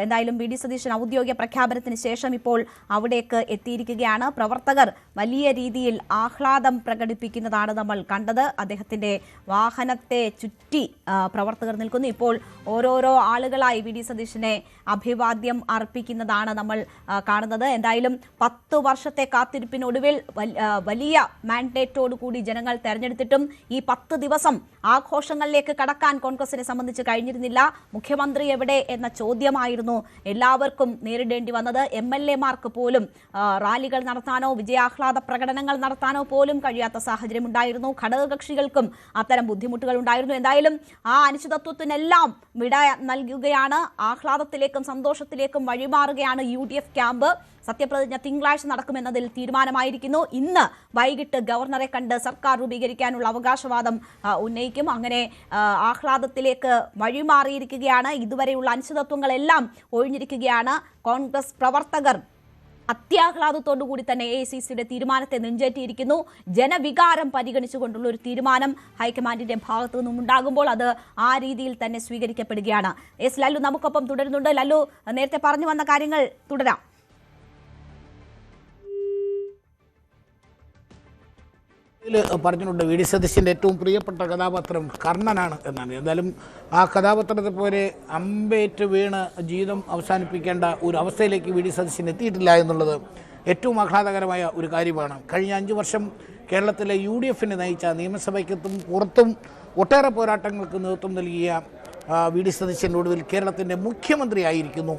എന്തായാലും V D Satheesan ഔദ്യോഗിക പ്രഖ്യാപനത്തിന് ശേഷം ഇപ്പോൾ അവിടേക്ക് എത്തിയിരിക്കുകയാണ്. പ്രവർത്തകർ വലിയ രീതിയിൽ ആഹ്ലാദം പ്രകടിപ്പിക്കുന്നതാണ് നമ്മൾ കണ്ടത്. അദ്ദേഹത്തിന്റെ വാഹനത്തെ ചുറ്റി പ്രവർത്തകർ നിൽക്കുന്നു. ഇപ്പോൾ ഓരോരോ ആളുകളായി വി ഡി സതീശനെ അഭിവാദ്യം അർപ്പിക്കുന്നതാണ് നമ്മൾ കാണുന്നത്. എന്തായാലും 10 വർഷത്തെ കാത്തിരിപ്പിനൊടുവിൽ വലിയ മാൻഡേറ്റോടു കൂടി ജനങ്ങൾ തെരഞ്ഞെടുത്തിട്ടും ഈ 10 ദിവസം ആഘോഷങ്ങളിലേക്ക് കടക്കാൻ കോൺഗ്രസിനെ സംബന്ധിച്ച് കഴിഞ്ഞിരുന്നില്ല. മുഖ്യമന്ത്രി എവിടെ എന്ന ചോദ്യമായിരുന്നു എല്ലാവർക്കും നേരിടേണ്ടി വന്നത്. MLA-മാർക്ക് പോലും റാലികൾ നടത്താനോ വിജയാഹ്ലാദ പ്രകടനങ്ങൾ നടത്താനോ പോലും കഴിയാത്ത സാഹചര്യം ഉണ്ടായിരുന്നു. ഘടകകക്ഷികൾക്കും അത്തരം ബുദ്ധിമുട്ടുകൾ ഉണ്ടായിരുന്നു. എന്തായാലും ആ അനിശ്ചിതത്വത്തിനെല്ലാം വിട നൽകുകയാണ്. ആഹ്ലാദത്തിലേക്കും സന്തോഷത്തിലേക്കും വഴിമാറുകയാണ് UDF ക്യാമ്പ്. സത്യപ്രതിജ്ഞ തിങ്കളാഴ്ച നടക്കുമെന്നതിൽ തീരുമാനമായിരിക്കുന്നു. ഇന്ന് വൈകിട്ട് ഗവർണറെ കണ്ട് സർക്കാർ രൂപീകരിക്കാനുള്ള അവകാശവാദം ഉന്നയിക്കും. അങ്ങനെ ആഹ്ലാദത്തിലേക്ക് വഴിമാറിയിരിക്കുകയാണ്. ഇതുവരെയുള്ള അനിശ്ചിതത്വങ്ങളെല്ലാം ഒഴിഞ്ഞിരിക്കുകയാണ്. കോൺഗ്രസ് പ്രവർത്തകർ അത്യാഹ്ലാദത്തോടുകൂടി തന്നെ AICCയുടെ തീരുമാനത്തെ നെഞ്ചേറ്റിയിരിക്കുന്നു. ജനവികാരം പരിഗണിച്ചുകൊണ്ടുള്ള ഒരു തീരുമാനം ഹൈക്കമാൻഡിന്റെ ഭാഗത്തു നിന്നും ഉണ്ടാകുമ്പോൾ അത് ആ രീതിയിൽ തന്നെ സ്വീകരിക്കപ്പെടുകയാണ്. ലല്ലു നമുക്കൊപ്പം തുടരുന്നുണ്ട്. ലല്ലു, നേരത്തെ പറഞ്ഞു വന്ന കാര്യങ്ങൾ തുടരാം. പറഞ്ഞിട്ടുണ്ട് വി ഡി സതീശൻ്റെ ഏറ്റവും പ്രിയപ്പെട്ട കഥാപാത്രം കർണനാണ് എന്നാണ്. എന്തായാലും ആ കഥാപാത്രത്തെ പോലെ അമ്പേറ്റ് വീണ് ജീവിതം അവസാനിപ്പിക്കേണ്ട ഒരു അവസ്ഥയിലേക്ക് വി ഡി സതീശൻ എത്തിയിട്ടില്ല എന്നുള്ളത് ഏറ്റവും ആഹ്ലാദകരമായ ഒരു കാര്യമാണ്. കഴിഞ്ഞ 5 വർഷം കേരളത്തിലെ UDF-നെ നയിച്ച നിയമസഭയ്ക്കത്തും പുറത്തും ഒട്ടേറെ പോരാട്ടങ്ങൾക്ക് നേതൃത്വം നൽകിയ വി ഡി സതീശൻ ഒടുവിൽ കേരളത്തിൻ്റെ മുഖ്യമന്ത്രിയായിരിക്കുന്നു.